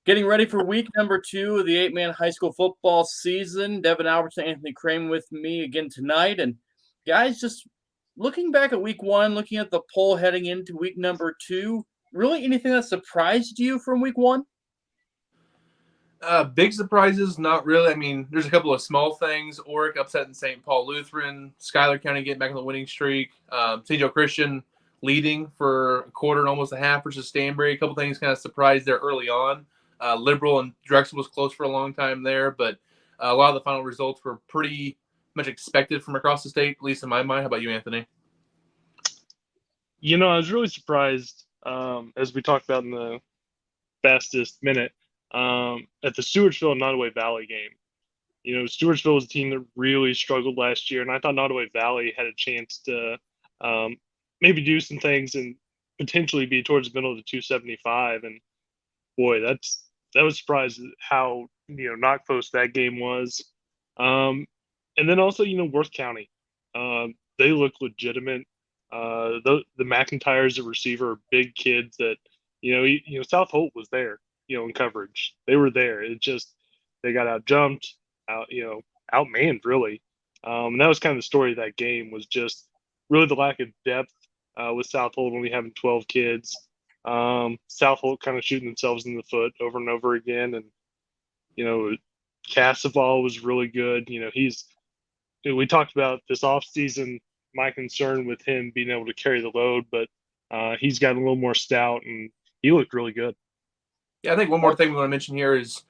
Getting ready for week number 2 of the 8-man high school football season. Devin Albertson, Anthony Crane with me again tonight. And guys, just looking back at week 1, looking at the poll heading into week number 2, really anything that surprised you from week 1? Big surprises, not really. I mean, there's a couple of small things. Oric upsetting St. Paul Lutheran, Schuyler County getting back on the winning streak, St. Joe Christian leading for a quarter and almost a half versus Stanbury. A couple things kind of surprised there early on. Liberal and Drexel was close for a long time there, but a lot of the final results were pretty much expected from across the state, at least in my mind. How about you, Anthony? I was really surprised, as we talked about in the fastest minute, at the Stewartsville and Nottoway Valley game. Stewartsville was a team that really struggled last year, and I thought Nottoway Valley had a chance to maybe do some things and potentially be towards the middle of the 275. And boy, that was surprised at how not close that game was. And then also Worth County, they look legitimate. The McIntyres, the receiver, big kids that South Holt was there. In coverage. They were there. It just, they got out-jumped, outmanned, really. And that was kind of the story of that game, was just really the lack of depth with South Holt only having 12 kids. South Holt kind of shooting themselves in the foot over and over again. And, Cassaval was really good. We talked about this offseason, my concern with him being able to carry the load, but he's gotten a little more stout, and he looked really good. Yeah, I think one more thing we want to mention here is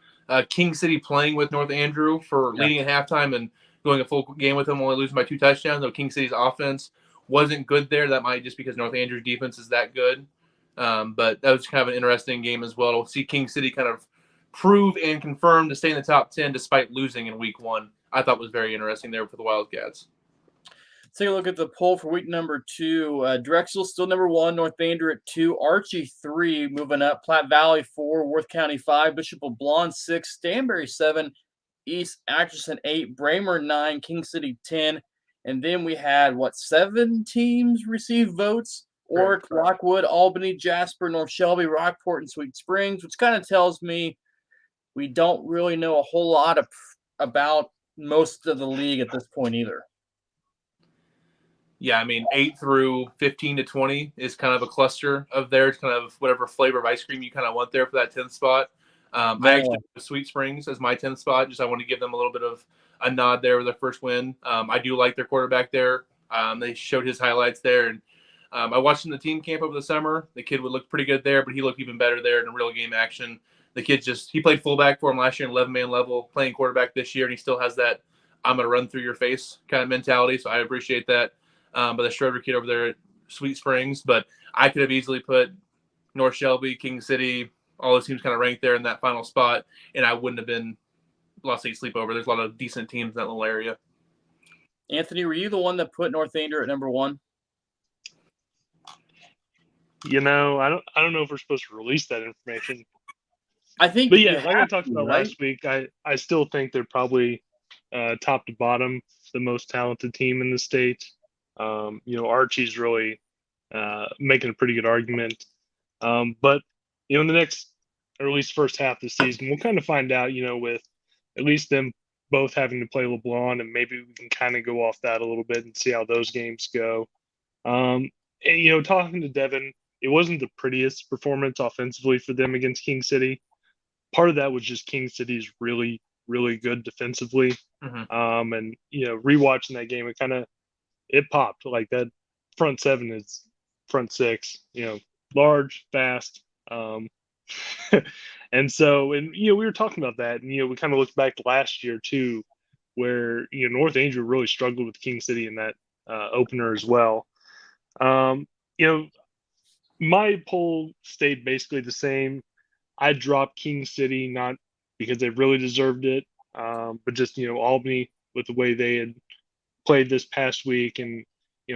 King City playing with North Andrew for leading at halftime and going a full game with them, only losing by 2 touchdowns. Though King City's offense wasn't good there. That might just because North Andrew's defense is that good. But that was kind of an interesting game as well to see King City kind of prove and confirm to stay in the top 10 despite losing in week 1. I thought was very interesting there for the Wildcats. Take a look at the poll for week number 2. Drexel still number 1, North Andrew at 2, Archie 3, moving up, Platte Valley 4, Worth County 5, Bishop LeBlanc 6, Stanbury 7, East Atchison 8, Braemar 9, King City 10, and then we had 7 teams receive votes? Oric, Rockwood, Albany, Jasper, North Shelby, Rockport, and Sweet Springs, which kind of tells me we don't really know a whole lot about most of the league at this point either. Yeah, I mean, 8 through 15 to 20 is kind of a cluster of there. It's kind of whatever flavor of ice cream you kind of want there for that 10th spot. I actually put Sweet Springs as my 10th spot. Just I want to give them a little bit of a nod there with their first win. I do like their quarterback there. They showed his highlights there. And I watched him in the team camp over the summer. The kid would look pretty good there, but he looked even better there in real game action. The kid he played fullback for him last year in 11-man level, playing quarterback this year, and he still has that I'm going to run through your face kind of mentality. So I appreciate that. By the Schroeder kid over there at Sweet Springs. But I could have easily put North Shelby, King City, all those teams kind of ranked there in that final spot, and I wouldn't have been lost a sleepover. There's a lot of decent teams in that little area. Anthony, were you the one that put North Andrew at number 1? I don't know if we're supposed to release that information. I think, but yeah, like I talked about last week, I still think they're probably top to bottom the most talented team in the state. Archie's really making a pretty good argument. But, in the next, or at least first half of the season, we'll kind of find out, with at least them both having to play LeBlanc, and maybe we can kind of go off that a little bit and see how those games go. And, talking to Devin, it wasn't the prettiest performance offensively for them against King City. Part of that was just King City's really, really good defensively. Mm-hmm. And, rewatching that game, it popped. Like that front 7 is front 6, large, fast. And so, we were talking about that, and, we kind of looked back last year too, where, North Andrew really struggled with King City in that opener as well. My poll stayed basically the same. I dropped King City, not because they really deserved it, but just, Albany with the way they had played this past week, and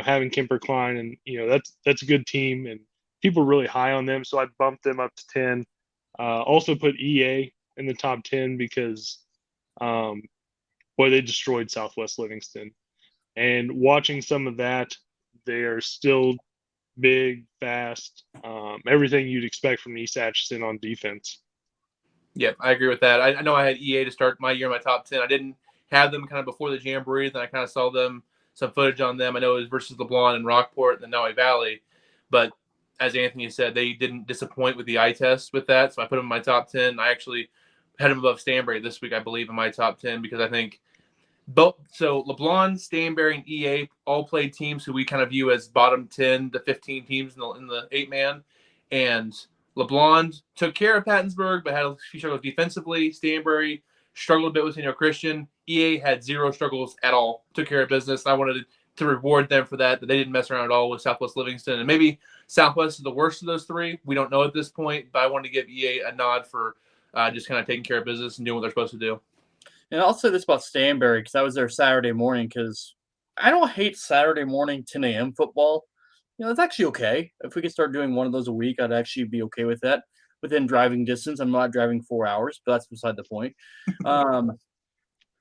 having Kemper Klein, and that's a good team, and people are really high on them, so I bumped them up to 10. Also put EA in the top 10 because they destroyed Southwest Livingston, and watching some of that, they are still big, fast, everything you'd expect from East Atchison on defense. Yeah, I agree with that. I know I had EA to start my year in my top 10. I didn't have them kind of before the Jamboree, then I kind of saw them, some footage on them. I know it was versus LeBlanc and Rockport and the Noe Valley. But as Anthony said, they didn't disappoint with the eye test with that. So I put them in my top 10. I actually had them above Stanberry this week, I believe, in my top 10 because I think both. So LeBlanc, Stanberry, and EA all played teams who we kind of view as bottom 10 to 15 teams in the 8-man. And LeBlanc took care of Pattonsburg, but had a few struggles defensively. Stanberry struggled a bit with Christian. EA had zero struggles at all. Took care of business. I wanted to reward them for that they didn't mess around at all with Southwest Livingston. And maybe Southwest is the worst of those three. We don't know at this point, but I wanted to give EA a nod for just kind of taking care of business and doing what they're supposed to do. And I'll say this about Stanberry because I was there Saturday morning because I don't hate Saturday morning 10 a.m. football. It's actually okay. If we could start doing one of those a week, I'd actually be okay with that within driving distance. I'm not driving 4 hours, but that's beside the point.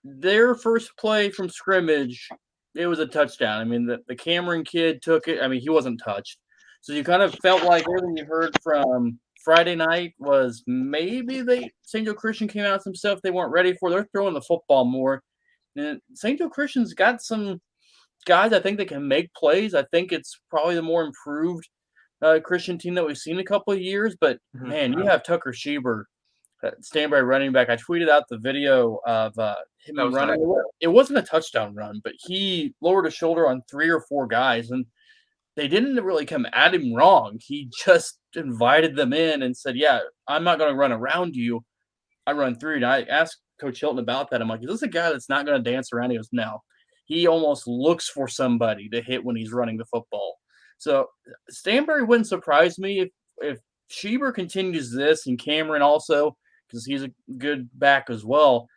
Their first play from scrimmage, it was a touchdown. I mean, the Cameron kid took it. I mean, he wasn't touched. So you kind of felt like everything you heard from Friday night was maybe St. Joe Christian came out with some stuff they weren't ready for. They're throwing the football more. And St. Joe Christian's got some guys I think they can make plays. I think it's probably the more improved Christian team that we've seen in a couple of years. But, man, you have Tucker Schieber, Stanberry running back. I tweeted out the video of him running. Nice. It wasn't a touchdown run, but he lowered his shoulder on 3 or 4 guys, and they didn't really come at him wrong. He just invited them in and said, yeah, I'm not going to run around you. I run through. And I asked Coach Hilton about that. I'm like, is this a guy that's not going to dance around? He goes, no. He almost looks for somebody to hit when he's running the football. So Stanberry wouldn't surprise me if Schieber continues this, and Cameron also, because he's a good back as well.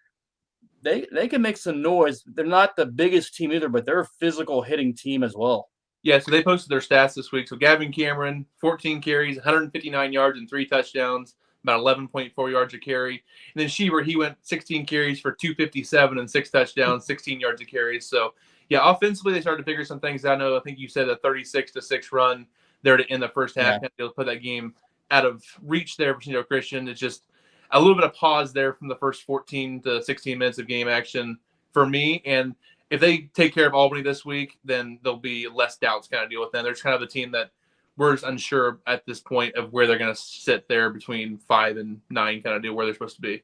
They can make some noise. They're not the biggest team either, but they're a physical hitting team as well. Yeah, so they posted their stats this week. So Gavin Cameron, 14 carries, 159 yards, and 3 touchdowns, about 11.4 yards a carry. And then Schieber, he went 16 carries for 257 and 6 touchdowns, 16 yards a carry. So, yeah, offensively, they started to figure some things out. I think you said a 36-6 run there to end the first half. Yeah. Kind of put that game out of reach there for St. Joe Christian. It's just a little bit of pause there from the first 14 to 16 minutes of game action for me. And if they take care of Albany this week, then there'll be less doubts kind of deal with them. They're kind of the team that we're just unsure at this point of where they're going to sit there between 5 and 9 kind of deal where they're supposed to be.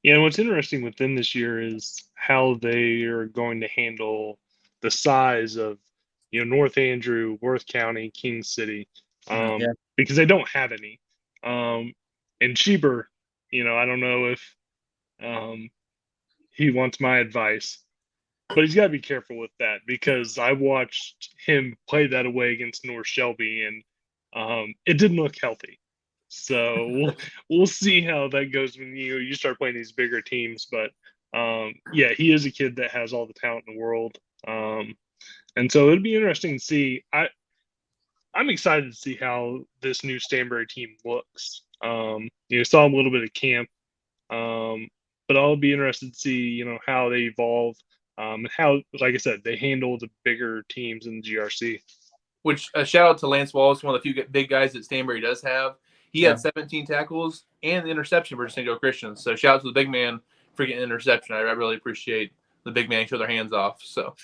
Yeah, and what's interesting with them this year is how they are going to handle the size of, North Andrew, Worth County, King City, because they don't have any. And Schieber, I don't know if he wants my advice, but he's got to be careful with that because I watched him play that away against North Shelby, and it didn't look healthy. So we'll see how that goes when you start playing these bigger teams. But yeah, he is a kid that has all the talent in the world, and so it'll be interesting to see. I'm excited to see how this new Stanberry team looks. Saw a little bit of camp, but I'll be interested to see how they evolve. And how, like I said, they handle the bigger teams in the GRC. Which shout out to Lance Wallace, one of the few big guys that Stanberry does have. He had 17 tackles and the interception for St. Joe Christian. So shout out to the big man for getting an interception. I really appreciate the big man show their hands off. So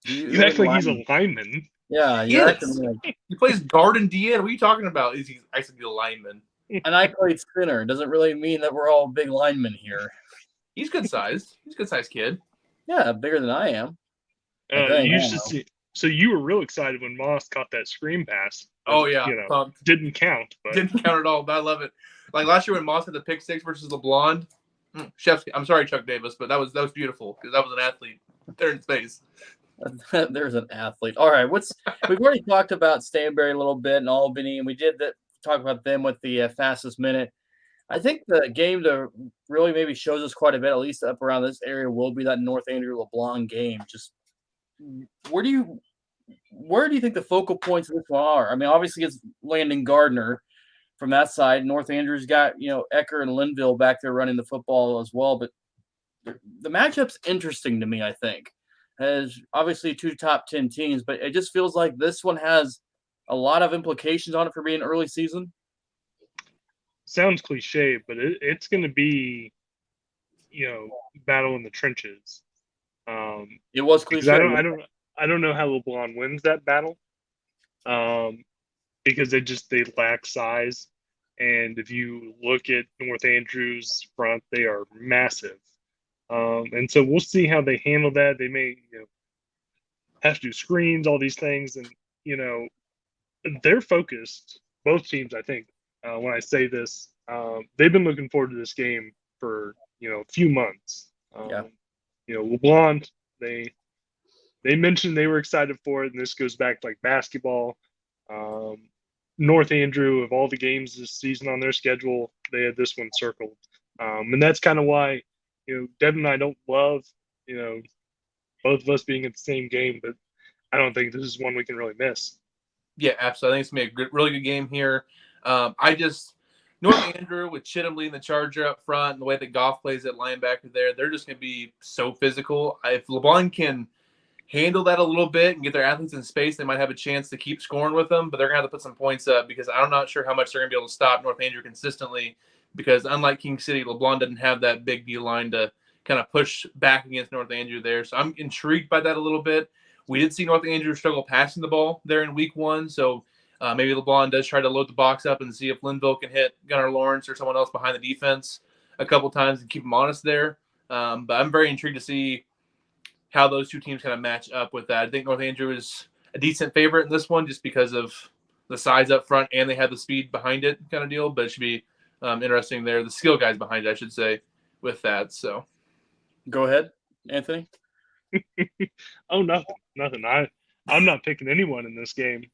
you act like he's a lineman. Yeah, he plays guard and DN. What are you talking about? He's actually a lineman. And I played center. It doesn't really mean that we're all big linemen here. He's good sized. He's a good sized kid. Yeah, bigger than I am. You should see. So you were real excited when Moss caught that screen pass. Oh yeah, didn't count. But. Didn't count at all. But I love it. Like last year when Moss had the pick 6 versus LeBlanc. Chef's. I'm sorry, Chuck Davis, but that was beautiful because that was an athlete there in space. There's an athlete. All right, we've already talked about Stanberry a little bit and Albany, and we did talk about them with the fastest minute. I think the game that really maybe shows us quite a bit, at least up around this area, will be that North Andrew LeBlanc game. Just where do you think the focal points of this one are? I mean, obviously it's Landon Gardner from that side. North Andrew's got Ecker and Linville back there running the football as well. But the matchup's interesting to me. I think as obviously 2 top 10 teams, but it just feels like this one has a lot of implications on it for being early season. sounds cliche, but it's going to be, battle in the trenches. It was Because cliche. I don't know how LeBlanc wins that battle. Because they lack size, and if you look at North Andrews front, they are massive. And so we'll see how they handle that. They may, have to do screens, all these things, and they're focused. Both teams, I think. When I say this, they've been looking forward to this game for a few months. Yeah. LeBlanc, they mentioned they were excited for it, and this goes back to like basketball. North Andrew, of all the games this season on their schedule, they had this one circled, and that's kind of why Devin and I don't love both of us being at the same game, but I don't think this is one we can really miss. Yeah, absolutely. I think it's gonna be a really good game here. North Andrew with Chittum leading the Charger up front, and the way that Goff plays at linebacker there, they're just gonna be so physical. If LeBlanc can handle that a little bit and get their athletes in space, they might have a chance to keep scoring with them, but they're going to have to put some points up because I'm not sure how much they're going to be able to stop North Andrew consistently because unlike King City, LeBlanc doesn't have that big D line to kind of push back against North Andrew there. So I'm intrigued by that a little bit. We did see North Andrew struggle passing the ball there in week 1, so maybe LeBlanc does try to load the box up and see if Linville can hit Gunnar Lawrence or someone else behind the defense a couple times and keep them honest there. But I'm very intrigued to see how those two teams kind of match up with that. I think North Andrew is a decent favorite in this one just because of the size up front and they have the speed behind it kind of deal, but it should be interesting there. The skill guys behind it, I should say, with that. So go ahead, Anthony. Oh, nothing. I'm not picking anyone in this game.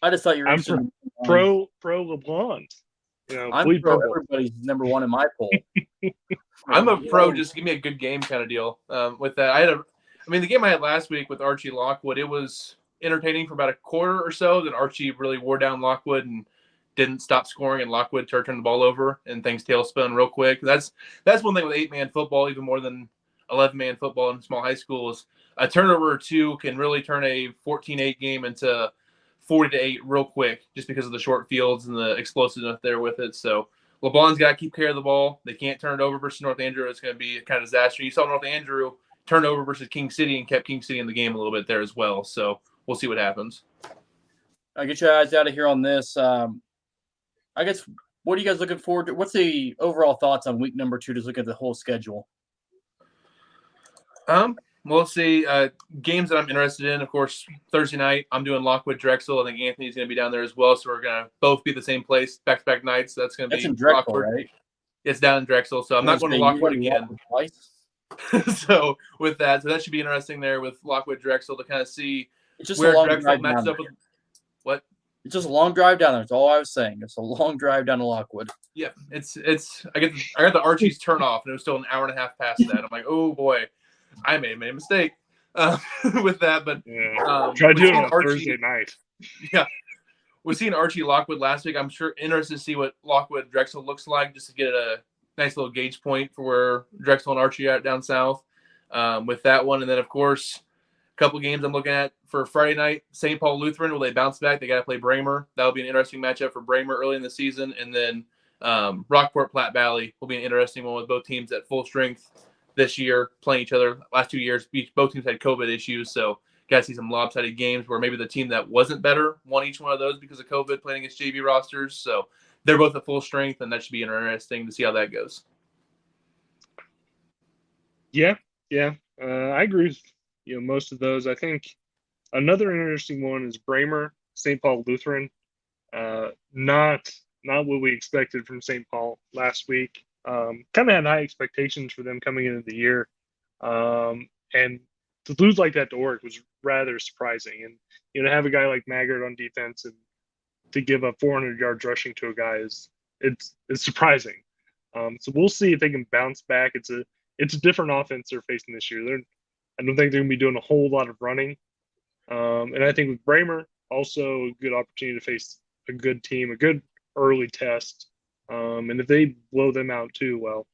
I just thought you were I'm pro LeBlanc. I'm bleed pro purple. everybody's number one in my poll. I'm a pro, just give me a good game kind of deal with that. The game I had last week with Archie Lockwood, it was entertaining for about a quarter or so. Then Archie really wore down Lockwood and didn't stop scoring, and Lockwood turned the ball over and things tailspun real quick. That's one thing with 8-man football, even more than 11-man football in small high schools. A turnover or two can really turn a 14-8 game into 40-8 real quick just because of the short fields and the explosiveness there with it. So LeBlanc's got to keep care of the ball. They can't turn it over versus North Andrew. It's going to be a kind of disaster. You saw North Andrew turn over versus King City and kept King City in the game a little bit there as well. So we'll see what happens. I'll get you guys out of here on this. I guess, what are you guys looking forward to? What's the overall thoughts on week number 2? Just look at the whole schedule. We'll see. Games that I'm interested in, of course, Thursday night, I'm doing Lockwood Drexel. I think Anthony's going to be down there as well. So we're going to both be the same place, back-to-back nights. So that's going to be in Drexel, Lockwood. Right? It's down in Drexel. So I'm not going to Lockwood again. Twice. So with that, that should be interesting there with Lockwood Drexel to kind of see it's where Drexel matches up with what. It's just a long drive down there. That's all I was saying. It's a long drive down to Lockwood. Yeah, it's. I got the Archie's turn off, and it was still an hour and a half past that. I'm like, oh boy, I may have made a mistake with that. But try doing it on Thursday night. Yeah, we've seen Archie Lockwood last week. I'm sure interested to see what Lockwood Drexel looks like, just to get a nice little gauge point for where Drexel and Archie are down south with that one. And then, of course, a couple games I'm looking at for Friday night. St. Paul Lutheran, will they bounce back? They got to play Bramer. That'll be an interesting matchup for Bramer early in the season. And then Rockport Platte Valley will be an interesting one with both teams at full strength this year, playing each other. Last 2 years, both teams had COVID issues, so got to see some lopsided games where maybe the team that wasn't better won each one of those because of COVID playing against JV rosters. So they're both at full strength, and that should be interesting to see how that goes. Yeah. I agree with most of those. I think another interesting one is Bramer, St. Paul Lutheran. Not what we expected from St. Paul last week. Kind of had high expectations for them coming into the year. And to lose like that to Oric was rather surprising. And, to have a guy like Maggard on defense and to give up 400 yards rushing to a guy it's surprising. So we'll see if they can bounce back. It's a different offense they're facing this year. I don't think they're going to be doing a whole lot of running. And I think with Bramer, also a good opportunity to face a good team, a good early test. And if they blow them out too, well,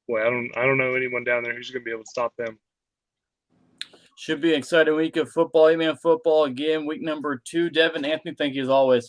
boy, I don't know anyone down there who's going to be able to stop them. Should be an exciting week of football, 8-man football again, week number 2. Devin, Anthony, thank you as always.